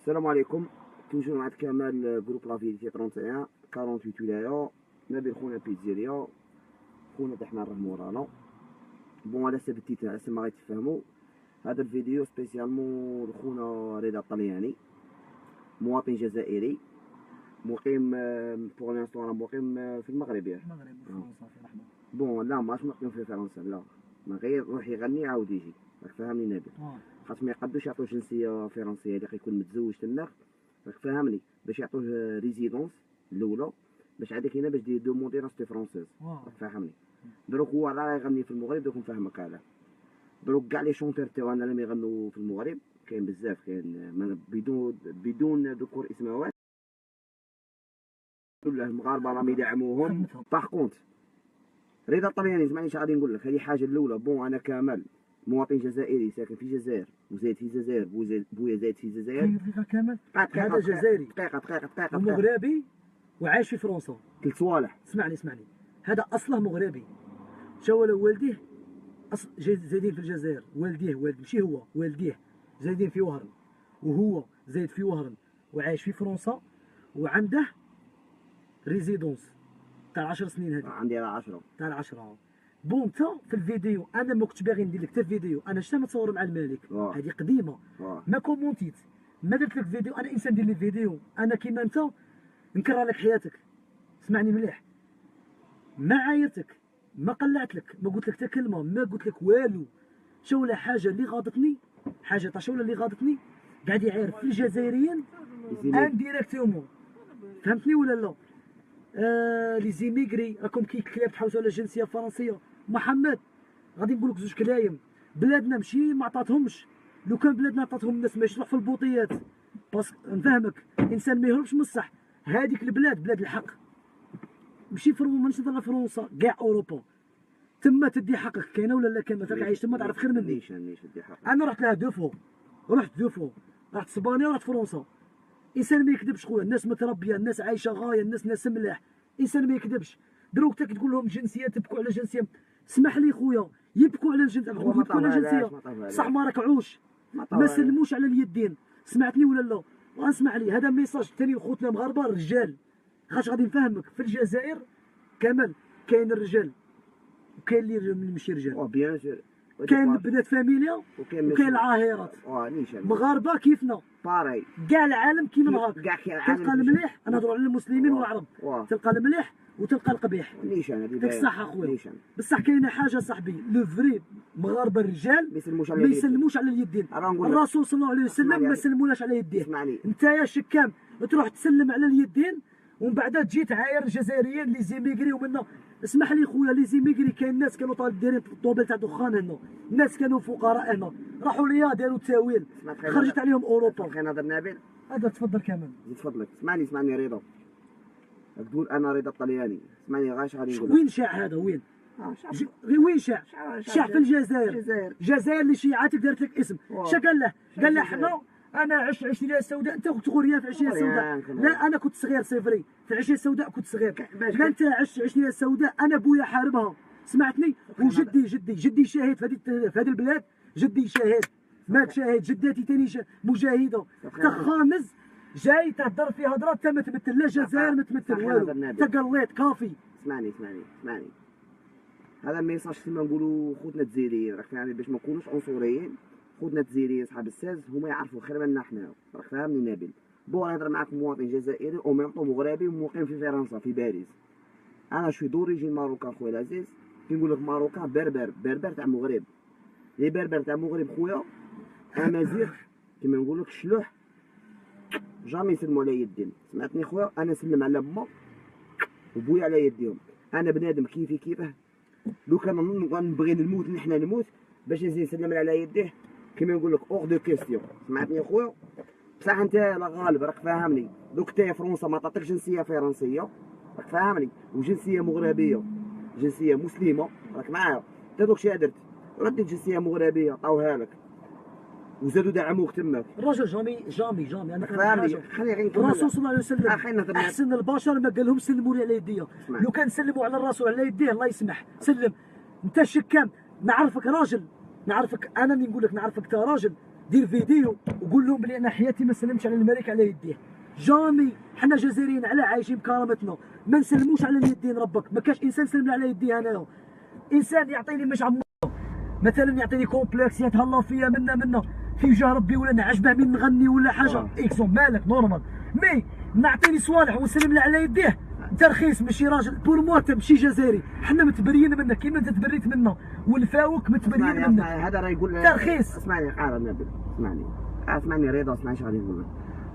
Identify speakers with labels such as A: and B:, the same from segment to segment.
A: السلام عليكم. توجور معك كمال جروب لافيليتي 31 48 ولاية. نبيل خونا بيتزيريا، خونا احنا راه مورانا. بون على حسب التيتر، على حسب ما غيتفهموا هذا الفيديو سبيسيالمون لخونا رضا الطلياني، مواطن جزائري مقيم بوغ لانستون راه مقيم في المغرب.
B: المغرب وفرنسا في لحظة.
A: بون لا ماش مقيم في فرنسا، لا ما غير يروح يغني عاود يجي، راك فاهمني نبيل. خاطر ما يقدوش يعطوه جنسية فرنسية اللي غيكون متزوج تما، راك فاهمني، باش يعطوه ريزيدونس الاولى باش عاد كاينه باش دير دوموندي ناسيوناليتي فرونسيز، راك فاهمني. دروك هو راه يغني في المغرب، دوك نفهمك علاه. دروك كاع لي شونتور تاعنا اللي يغنوا في المغرب كاين بزاف، كاين بدون ذكور اسماوات، المغاربه راهم يدعموهم. باغ كونت رضا الطلياني اسمعني اش غادي نقول لك، هذه حاجه الاولى. بون انا كامل مواطن جزائري ساكن في الجزائر وزايد في الجزائر، بويا زايد في الجزائر.
B: كاين دقيقة كامل، هذا جزائري
A: دقيقه
B: ومغربي وعايش في فرنسا.
A: ثلاث صوالح.
B: اسمعني هذا اصله مغربي، جا والديه زايدين في الجزائر، والديه ماشي هو، والديه زايدين في وهران وهو زايد في وهران وعايش في فرنسا وعنده ريزيدونس تاع 10 سنين. هذه
A: عندي 10
B: تاع 10. بون انت في الفيديو انا ما كنتش باغي ندير لك حتى فيديو، انا شتا متصور مع الملك، هذه قديمه ما كومونتيت، ما درت لك فيديو. انا انسان ندير لي فيديو، انا كيما انت نكره لك حياتك. اسمعني مليح، ما عايرتك، ما قلعت لك، ما قلت لك حتى كلمه، ما قلت لك والو. شوله حاجه اللي غاضتني، حاجه تاع شوله اللي غاضتني قاعد يعاير في الجزائريين انديريكتومون، فهمتني ولا لا؟ لي زيميغري راكم كي كلاب تحوسوا على الجنسيه الفرنسيه. محمد غادي نقول لك زوج كلايم، بلادنا ماشي ما عطاتهمش، لو كان بلادنا عطاتهم الناس ما يروح في البوطيات، باسكو نفهمك انسان ما يهربش من الصح. هذيك البلاد بلاد الحق، ماشي ماشي نهضر فرنسا، كاع اوروبا تما تدي حقك. كاينه ولا لا؟ كاين مثلا عايش تما تعرف خير مني. انا رحت لها دو فو، رحت اسبانيا ورحت فرنسا. انسان ما يكذبش خويا، الناس متربيه، الناس عايشه غايه، الناس ملاح، انسان ما يكذبش. دروك تاك تقول لهم جنسيه، تبكوا على جنسيه. اسمح لي خويا، يبكوا على الجنسيه، يبكوا على الجنسيه صح، ما ركعوش، ما سلموش على اليدين. سمعتني ولا لا؟ واسمع لي، هذا ميساج ثاني لخوتنا المغاربه الرجال، خاطش غادي نفهمك. في الجزائر كامل كاين الرجال وكاين اللي ماشي رجال،
A: بيان سور،
B: كاين بنات فاميليا وكاين العاهرات. مغاربه كيفنا
A: باري،
B: كاع العالم كيما هكا. تلقى المليح، انا نهضروا على المسلمين والعرب، تلقى المليح وتلقى القبيح.
A: ديك
B: الصح اخويا، بصح كاينه حاجه صاحبي، لو فري مغاربه الرجال ما يسلموش على اليدين. الرسول صلى الله عليه وسلم ما سلموناش على يديه. انت يا شكام تروح تسلم على اليدين ومن بعد تجي تعاير الجزائريين لي زيميغري ومنا. اسمح لي خويا، لي زيميغري كاين ناس كانوا دايرين طوبل تاع دخان هنا، الناس كانوا فقراء هنا، راحوا ليا داروا تاويل، خرجت عليهم اوروبا.
A: خلينا نهضر نبيل.
B: هذا تفضل كمان،
A: زيد فضلك. اسمعني رضا، تقول انا رضا الطلياني. اسمعني غاش غادي نقول
B: وين شاع هذا؟ وين؟ وين شاع في الجزائر اللي شيعاتك دارت لك اسم. شا قال له؟ قال له حنا انا عشت العشريه السوداء، انت كنت غوريان في العشريه السوداء. لا انا كنت صغير صفري في العشريه السوداء، كنت صغير. لا انت عشت العشريه السوداء، انا بويا حاربها، سمعتني؟ وجدي شاهد في هذه البلاد، جدي شاهد، مات شاهد، جداتي ثاني مجاهده. خامز جاي تهضر في هضره، انت ما تمثل لا جزائر، ما تمثل والو، انت قليت كافي.
A: اسمعني هذا الميساج كما نقولوا خوتنا الجزائريين، راك فاهمني، باش ما نكونوش عنصريين. خوتنا الجزائريين صحاب الساز هما يعرفوا خير منا حنا، راك فاهمني نبيل. بون نهضر معاك مواطن جزائري او ميم طون مغربي ومقيم في فرنسا في باريس. انا شوي دوريجين ماروكان خويا العزيز، كي نقول لك ماروكان بربر تاع مغرب. لي بربر تاع مغرب خويا امازيغ كيما نقول لك شلوح، جامي يسلموا على يدين. سمعتني خويا، انا نسلم على با وبويا على يديهم. انا بنادم كيفه، لو كان نبغي نموت نحن نموت باش نزيد نسلم على يديه، كيما نقول لك اوغ دو كيستيون. سمعتني خويا، بصح انت لا غالب، راك فاهمني. دوك انت فرنسا ما تعطيك جنسيه فرنسيه، راك فاهمني، وجنسيه مغربيه، جنسيه مسلمه، راك معايا. انت دوك شي درت، رديت جنسيه مغربيه عطاوها لك وزادوا دعموك تماك.
B: الرجل جامي انا فاهمني.
A: خليني غير نكمل.
B: الرسول صلى الله عليه وسلم احسن البشر ما قال لهم سلموا لي على يديا. لو كان سلموا على الرسول على يديه الله يسمح، سلم. انت شكام، نعرفك راجل، نعرفك انا اللي نقول لك، نعرفك انت راجل. دير فيديو وقول لهم بلي انا حياتي ما سلمتش على الملك على يديه، جامي. حنا جزائريين على عايشين بكرامتنا، ما نسلموش على اليدين ربك. ما كاش انسان سلم على يدي انايا. انسان يعطيني مش عمو مثلا يعطيني كومبلكس يتهلا فيا منا في وجه ربي، ولا نعجبه من نغني ولا حاجه اكسون مالك نورمال. مي نعطيني صوالح ونسلم على يديه، انت رخيص ماشي راجل. بور موا انت ماشي جزائري، حنا متبريين منك كيما انت تبريت منا، والفاوك متبريين منك.
A: هذا راه يقول
B: انت رخيص.
A: اسمعني قارن نبيل، اسمعني رضا، اسمعني شنو غادي نقول لك.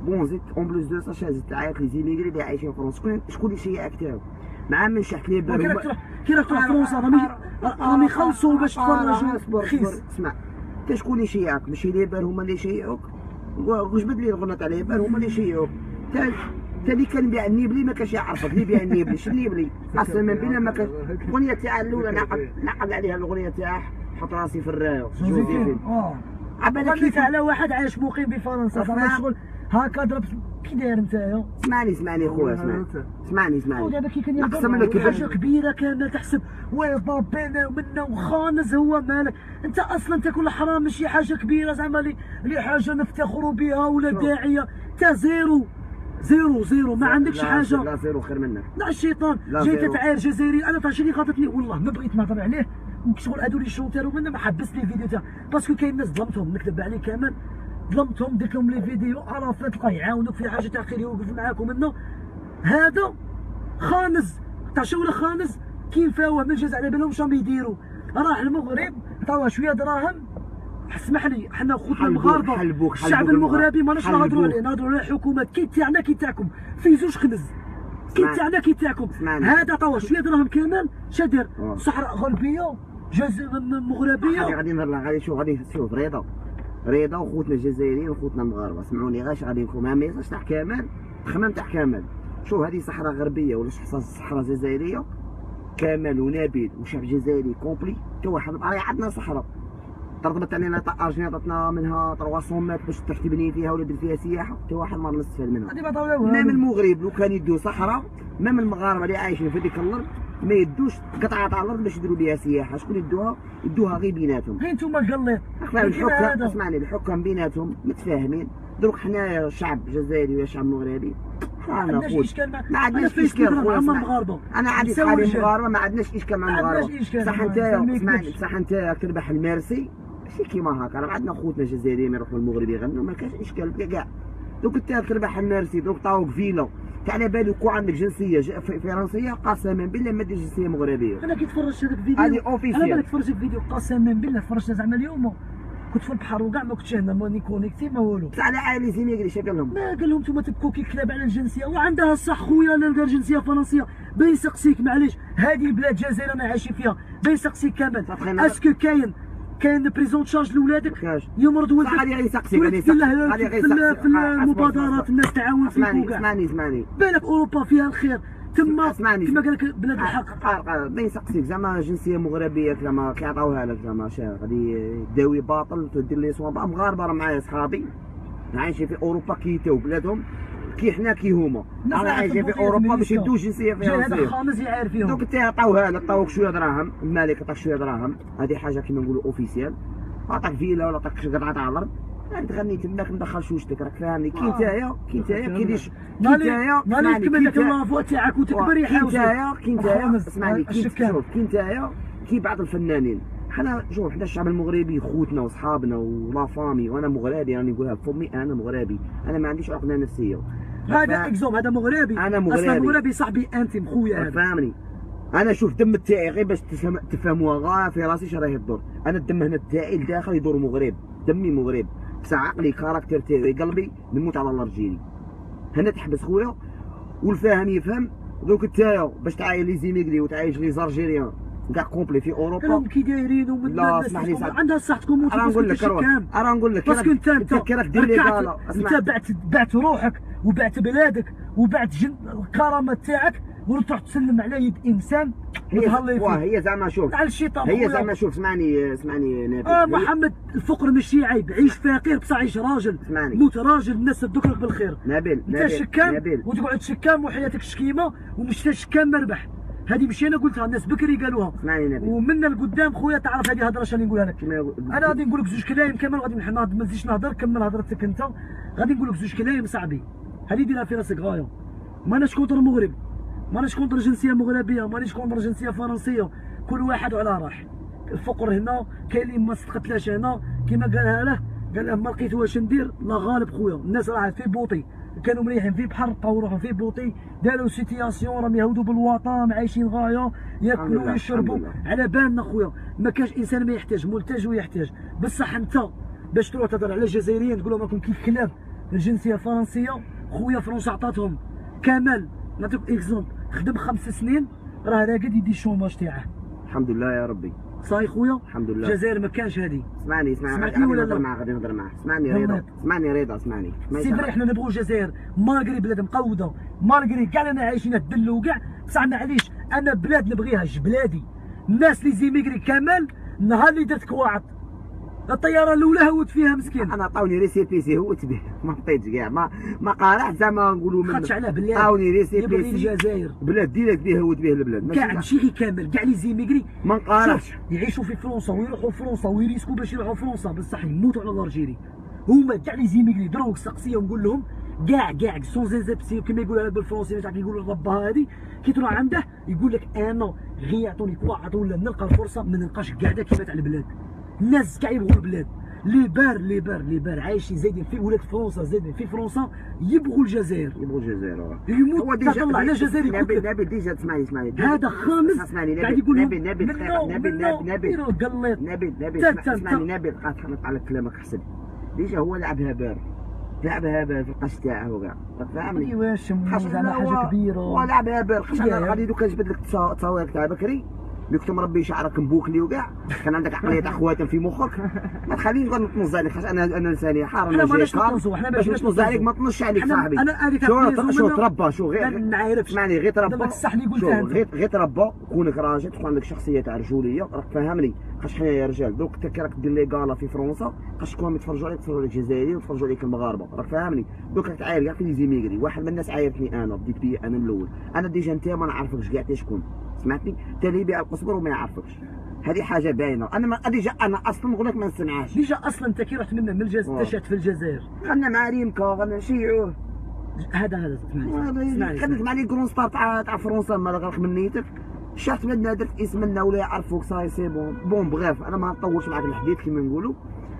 A: بون زيد اون بلوس دو سا زيد تعيط لي زيميغري اللي عايشين في فرنسا. شكون اللي شيعك تاعو؟ مع من شحت لي بال
B: كي راك تروح فرنسا راهم يخلصوا باش تفرجوا رخيص.
A: اسمع انت شكون اللي شيعك؟ ماشي لي بال هما اللي شيعوك، وجبد لي الغنى تاع لي بال هما اللي شيعوك. انت اللي كان بيع النيبلي ما كانش يعرفك، اللي بيع النيبلي شنو النيبلي؟ اصلا من بينا ما كان. الاغنيه تاع الاولى نعقد عليها الاغنيه تاع حط راسي في الرايو جوزيفين.
B: عبالك كيف على واحد عايش مقيم بفرنسا زعما شغل هكا ضرب. كي داير نتايا؟
A: اسمعني خويا، اسمعني
B: ودابا كي كان يهضر حاجه كبيره كامل تحسب ويضرب بينا ومنا وخانز. هو مالك انت اصلا تاكل حرام ماشي حاجه كبيره زعما اللي حاجه نفتخروا بها ولا داعيه. انت زيرو ما عندكش حاجه.
A: لا زيرو خير منك.
B: لا الشيطان جاي تتعاير جزائري. انا طاشي اللي خاطتني والله ما بغيت نهضر عليه. شغل هادو لي شونتيرو منا ما حبست لي الفيديو تاعو باسكو كاين ناس ظلمتهم، نكذب عليك كامل ظلمتهم، درت لهم لي فيديو عرفت تلقاه يعاونوك في حاجه تاع خير يوقف معاك ومنه. هذا خانز تاع ولا خانز كي فاوه من الجزائر على بالهم شنو يديروا. راح المغرب عطاوه شويه دراهم. اسمح لي حنا خوتنا المغاربه الشعب المغربي ماناش نهضروا عليه، نهضروا على الحكومات كي تاعنا كي تاعكم في زوج خنز. كي تاعنا كي تاعكم. هذا عطاوه شويه دراهم كامل شادر صحراء غربيه مغربيه.
A: غادي نهضر غادي شوف رضا وخوتنا الجزائريين وخوتنا المغاربه سمعوني غاش غادي نكون ما ميساج تاع كمال تخمام تاع كمال. شوف هذه صحراء غربيه ولا صحراء جزائريه، كمال ونبيل وشعب جزائري كومبلي حتى واحد. راه عندنا صحراء ترضبت علينا طاجنا عطاتنا منها 300 متر باش تروح تبني فيها ولا دير فيها سياحه، حتى واحد ما نستفاد منها. مام المغرب لو كان يدو صحراء، مام المغاربه اللي عايشين في ديك الارض ما يدوش قطعه تاع الارض باش يديروا بها سياحه. شكون يدوها غير بيناتهم.
B: غير نتوما قليط.
A: الحكام اسمعني الحكام بيناتهم متفاهمين. دروك حنايا شعب جزائري ولا شعب مغربي
B: ما عندناش اشكال
A: ما عندناش اشكال
B: مع المغاربه.
A: انا عندي صحابي مغاربه ما عندناش اشكال مع المغاربه. بصح انت اسمعني بصح انت تربح الميرسي ماشي كيما هكا. راه عندنا خوتنا جزائريين يروحوا المغرب يغنوا ما كاش اشكال كاع. دوك انت تربح الميرسي دوك طاوك فيلا على بالك كون عندك جنسيه فرنسيه قسما بالله ما دير جنسيه مغربيه.
B: انا كي تفرجت هذاك الفيديو
A: هذه اوفيسيال.
B: انا بالك تفرجت الفيديو قسما بالله تفرجت زعما اليوم كنت في البحر وكاع ما كنتش هنا ماني كونيكتي ما والو.
A: بصح على عائلي زيميغري شا قال لهم؟
B: ما قال لهم نتوما تبكوا كي كلاب على الجنسيه وعندها الصح خويا. لا دار جنسيه فرنسيه بيسقسيك معليش هذه البلاد الجزائر انا عايشين فيها بيسقسيك كامل اسكو كاين بريزون تشارج لولادك يمرض ولدك.
A: غادي يسقسيك
B: في المبادرات الناس تعاون فيك وكاع.
A: اسمعني
B: بالك اوروبا فيها الخير تما كما قال لك بلاد الحق.
A: ما يسقسيك زعما جنسيه مغربيه زعما كيعطاوها لك زعما غادي داوي باطل تدير لي سوان مغاربه. راه معايا صحابي عايشين في اوروبا كيتاو بلادهم كي حنا كي هما. انا عايشين في اوروبا باش يدوش جنسيه فرنسيه.
B: هذا خامس يعرف فيهم.
A: دوك انت عطاوها لك عطاوك شويه دراهم، الملك عطاك شويه دراهم، هذه حاجه كيما نقولوا اوفيسيال. عطاك فيلا ولا عطاك قطعه تاع الارض تغني تماك مدخل شوشتك راك فاهمني. كي نتايا كيديش
B: مالك كيما داك اللافو تاعك وتكبر يحاول.
A: كي نتايا اسمعني كي نتايا كي بعض الفنانين حنا شوف حنا الشعب المغربي خوتنا وصحابنا ولا فامي. وانا مغربي راني نقولها بفمي انا مغربي، انا ما عنديش عقده نفسيه.
B: هذا اكزوم هذا مغربي.
A: انا مغربي
B: اصلا مغربي صاحبي انتم خويا هذا
A: فاهمني. انا شوف دم تاعي غير باش تفهموها غا في راسي شراه يدور. انا الدم هنا تاعي الداخل يدور مغرب، دمي مغرب بصح عقلي كاركتر تاعي قلبي نموت على الارجيلي. هنا تحبس خويا والفاهم يفهم. دوك نتايا باش تعايش لي زيميغري وتعايش لي زارجيريان كاع كومبلي في اوروبا
B: راهم كي دايرين ومن
A: لا اسمح لي
B: عندها الصح تكون موت.
A: راه نقول لك
B: باسكو انت
A: كراك دير لي قاله.
B: انت بعت روحك وبعت بلادك وبعت الكرامه تاعك ورحت تسلم على يد انسان.
A: هي زعما شوف
B: على الشيطان
A: هي زعما شوف اسمعني نبيل.
B: محمد الفقر ماشي عيب، عيش فقير بصح عيش راجل. موت راجل الناس تذكرك بالخير.
A: نبيل
B: انت شكام وتقعد شكام وحياتك شكيمه ومش شكام مربح. هذه مش انا قلتها الناس بكري قالوها.
A: اسمعني نبيل
B: ومن القدام خويا تعرف هذه هضره شنو نقولها لك. انا غادي نقول لك زوج كلايم كامل غادي ما نزيدش نهضر. كمل هضرتك انت. غادي نقول لك زوج كلايم صاحبي، هذه ديرها في راسك غايه. ماناش كونتر المغرب، ماناش كونتر جنسيه مغربيه، مانيش كونتر جنسيه فرنسيه، كل واحد وعلى راح. الفقر هنا كاين اللي ما صدقتلاش هنا كيما قالها له، قال له ما لقيت واش ندير لا غالب خويا. الناس راحت في بوطي كانوا مريحين في بحر بقاو يروحوا في بوطي، داروا سيتياسيون راهم يهودوا بالوطن عايشين غايه، ياكلوا ويشربوا على بالنا خويا. ما كانش انسان ما يحتاج، ملتج ويحتاج. بصح انت باش تروح تهضر على الجزائريين تقول لهم راكم كيف كلاب الجنسيه الفرنسيه، خويا فرنسا عطاتهم كمال. نعطيك اكزومبل، خدم 5 سنين راه راقد يدي الشوماج تاعه.
A: الحمد لله يا ربي.
B: صاي خويا
A: الحمد لله.
B: الجزائر ما كانش هذه.
A: اسمعني غادي نهضر معاه اسمعني رضا، اسمعني رضا، اسمعني
B: سي فري. حنا نبغوا الجزائر مالغري بلاد مقوده، مالغري كاع انا عايشين الدلو وكاع، بصح معليش انا بلاد نبغيها بلادي. الناس اللي زيميغري كمال النهار اللي درت كواعط الطياره الاولى هوت فيها مسكين.
A: انا عطاوني ريسيبيسي هوت به، ما بطيتش كاع، ما قارعت زعما نقولوا
B: ما خدش على بلاد.
A: عطاوني ريسيبيسي
B: يبغي الجزائر
A: بلاد ديريكت به هوت به البلاد
B: كاع ماشي غير كامل، كاع لي زيميغري
A: ما نقارعش
B: يعيشوا في فرنسا ويروحوا فرنسا ويريسكوا باش يروحوا فرنسا، بصح يموتوا على الارجيري. هما كاع لي زيميغري دروك سقسيهم نقول لهم كاع سون زيزابسيون كيما يقولوا بالفرنسي، ما تعرف يقولوا ربها هذه كي تروح عنده يقول لك انا غير يعطوني كواعط ولا نلقى الفرصه ما نلقاش قاعده كيما تاع البلاد. الناس كاع يبغوا البلاد، لي بار عايشين زايدين في ولاد فرنسا، زايدين في فرنسا يبغوا الجزائر، يموت تطلع على الجزائر.
A: نبي ديجا اسمعني
B: هذا خامس قاعد يقول
A: نبي بقى تحنط على كلامك حسن. ديجا هو لعبها بار في القش تاعه وكاع، فاهمني؟
B: واش زعما حاجه كبيره
A: هو لعبها بار. خاطر انا غادي دوكا نجبد لك التصاوير تاع بكري اللي كنت مربي شعرك مبوكلي وكاع، كان عندك عقليه تاع خواتم في مخك، ما تخليني نقعد نطنز عليك. خاطر انا لساني حار،
B: انا ماناش نطنزو،
A: حنا باش نطنز عليك ما تطنزش عليك صاحبي. شو تربى، شو غير
B: نعرف
A: اسمعني، غير تربى
B: الصح اللي قلتها انت،
A: غير تربى كونك راجل، تكون عندك شخصيه تاع رجوليه، راك فاهمني؟ خاطر حنا يا رجال دوك انت كي راك دير لي كالا في فرنسا، خاص تكون يتفرجوا عليك الجزائريين ويتفرجوا عليك المغاربه، راك فاهمني؟ دوك راك عاير كاع في زيميغري. واحد من الناس عايرتني انا، بديت بيا انا من الاول. انا ديجا انت ما نعرفكش كاع شكون، سمعتني؟ انت اللي يبيع القصبر وما يعرفكش، هذه حاجه باينه. انا ديجا انا اصلا نقول لك ما نسمعهاش.
B: ديجا اصلا انت كي رحت من الجزائر تشات في الجزائر
A: غنى مع ريمكا غنشيعوه.
B: هذا
A: اسمعني خدمت مع لي كرون ستار تاع فرنسا ما غرق من نيتك. شحت بلادنا درت اسمنا ولا يعرفوك صاي سي بون بغيف. انا ما نطولش معاك الحديث كيما نقولوا.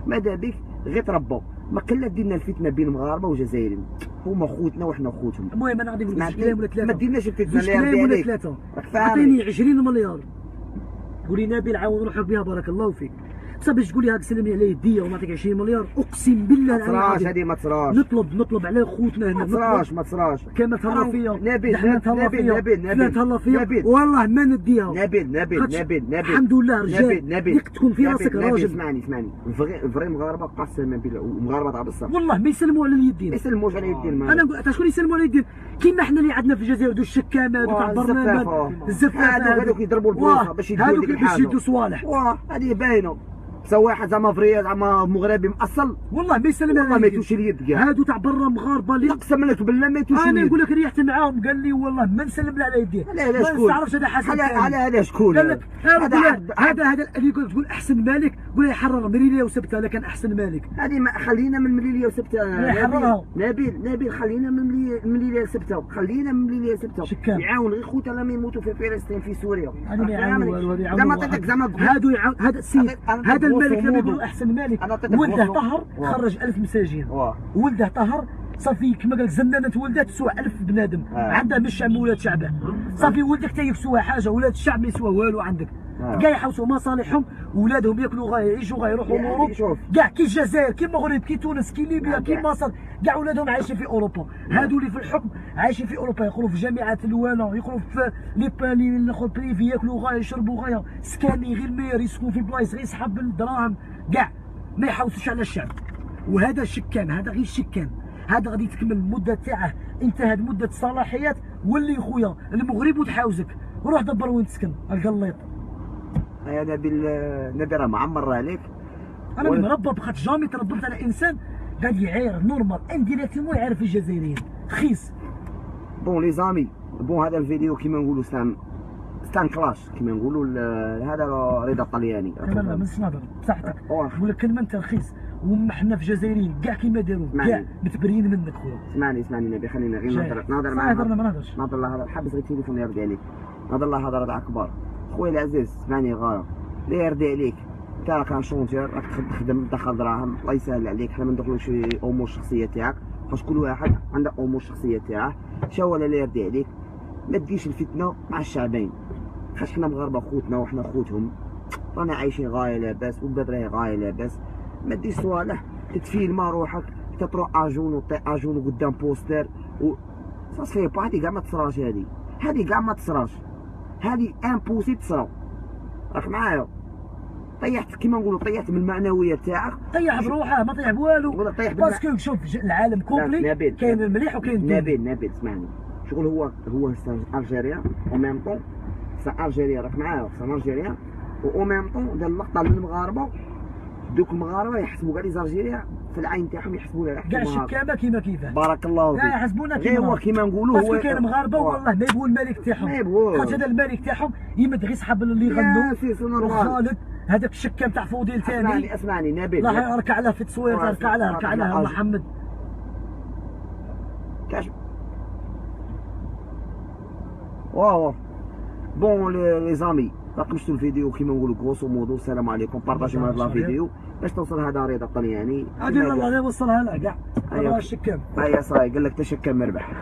A: ماذا بك غير تربوا، ما كلا ديرنا الفتنه بين مغاربه وجزائريين، هما خوتنا وحنا خوتهم.
B: المهم انا غادي نقول لك كلام ولا ثلاثه،
A: ما ديرناش الفتنه
B: اللي ولا ثلاثه. عطيني 20 مليار قولي نبيل عاون روحك بها بارك الله فيك، بصح باش تقول لي هاك سلمي على يديا ونعطيك 20 مليار اقسم بالله
A: ما تصراش هذه، ما تصراش.
B: نطلب على خوتنا هنا،
A: ما تصراش
B: كما تهلا فيا
A: نبيل
B: تهلا فيا والله ما نديها.
A: نبيل
B: الحمد لله رجال تكون في راسك راجل.
A: اسمعني فري مغاربه قسما بالله ومغاربه تاع بصح
B: والله ما يسلموا على اليدين،
A: ما يسلموش على اليدين.
B: انا نقول شكون يسلموا على اليدين؟ كيما حنا اللي عندنا في الجزائر دو الشكامه دوك تاع البرنامج الزفافه
A: هذوك يضربوا البوصه باش
B: يدوا صوالح.
A: هذه باينه. سوا واحد زعما فري زعما مغربي مأصل
B: والله ما يسلم
A: والله ما يتوش اليد كاع.
B: هادو تاع برا مغاربه اللي
A: اقسم لك بالله ما يتوش اليد.
B: انا نقول لك ريحت معاهم قال لي والله ما نسلم له على يديه.
A: ما
B: نستعرفش هذا حسن
A: على هذا شكون؟
B: قال لك هذا اللي تقول احسن مالك قول يحرر مريليا وسبته لكن احسن مالك.
A: هذه خلينا من مريليا وسبته.
B: يحررها
A: نبيل خلينا من مريليا وسبته، خلينا من مريليا وسبته. يعاون غير خوتنا لما يموتوا في فلسطين في سوريا.
B: هذا ما يعاون
A: زعما عطيتك زعما
B: هادو يعاون. هذا السيد هذا الملك لما يقولوا احسن مالك ولده طهر خرج 1000 مساجين. ولده طهر صافي كما قال لك زنانه ولده تسوى 1000 بنادم. عندها من الشعب ولاد شعبه. صافي ولدك تا يسوى حاجه، ولاد الشعب ما يسوى والو عندك. كاع يحوسوا مصالحهم، ولادهم ياكلوا غايه يعيشوا غايه يروحوا لاوروبا. كاع كي الجزائر كي المغرب كي تونس كي ليبيا كي مصر كاع ولادهم عايشين في اوروبا. هادو اللي في الحكم عايشين في اوروبا، يقروا في جامعات الوالا، يقروا في لي الاخر بريفي، ياكلوا غايه يشربوا غايه، سكاني غير المير، يسكنوا في بلايص غير يسحب الدراهم، كاع ما يحوسوش على الشعب. وهذا شكان، هذا غير شكان، هذا غادي تكمل المده تاعه، انتهت مده الصلاحيات، ولي خويا المغرب وتحاوزك، روح دبر وين تسكن القليط.
A: يا نبي راه معمر عليك.
B: انا مربى بخاطر جامي تربيت على انسان قاعد يعاير نورمال انديريكتومون يعرف الجزائريين خيس.
A: بون لي زامي، بون هذا الفيديو كيما نقولوا ستان كلاش كيما نقولوا، هذا رضا الطلياني.
B: لا ما نسمعش بصحتك، نقول لك كلمه انت رخيص وما حنا في الجزائريين كاع كيما داروا كاع متبريين منك خويا.
A: اسمعني نبي خلينا غير نهضر معاك.
B: هضرنا ما نهضرش.
A: نهضر الله حبس غير التليفون يرد عليك. نهضر الله هضره تاع كبار. خويا العزيز اسمعني غايه لا يرضي عليك. انت راك ان شونتير راك تخدم تدخل دراهم الله يسهل عليك. حنا ما ندخلوش في امور الشخصيه تاعك خاص كل واحد عنده امور الشخصيه تاعه. شا ولا لا يرضي عليك ما تديش الفتنه مع الشعبين خاص حنا مغاربه خوتنا وحنا خوتهم رانا عايشين غايه لاباس والبلاد راهي غايه لاباس. ما ديش صوالح تتفيلما روحك تروح اجون قدام بوستر و صافي با. هادي كاع ما تصراش. هادي كاع ما تصراش. هادي امبوسي تصرا. راك معايا طيحت كيما نقولوا طيحت من المعنويه تاعك.
B: طيح بروحه ما طيح بوالو باسكو شوف العالم كومبلي كاين المليح وكاين الدين.
A: نبيل اسمعني شغل هو الجزائر او ميم طون سا الجيريا راك معايا سا الجيريا و ميم طون دار اللقطه للمغاربه. دوك المغاربه يحسبوا كاع لي زالجيريا في العين تاعهم يحسبونا
B: كاع الشكامه كيما كيفاه.
A: بارك الله فيك.
B: كاع يحسبونا
A: كيما هو كيما نقولوا
B: باسكو كاين مغاربه والله ما يبغوا الملك تاعهم. خاطر هذا الملك تاعهم يمد غير صحاب اللي يغنوا وخالد هذاك الشكام تاع فوديل ثاني.
A: اسمعني نبيل
B: الله يركع له في التصوير ركع له محمد
A: كاش. واو بون لي زامي راكم شفتوا الفيديو كيما نقولوا غروسو مودو. السلام عليكم بارطاجيو هذا الفيديو باش توصل هذا رضا الطلياني.
B: هذه الله يوصلها له كاع. الله الشكام
A: هيا صاي قال لك تشكم مربح.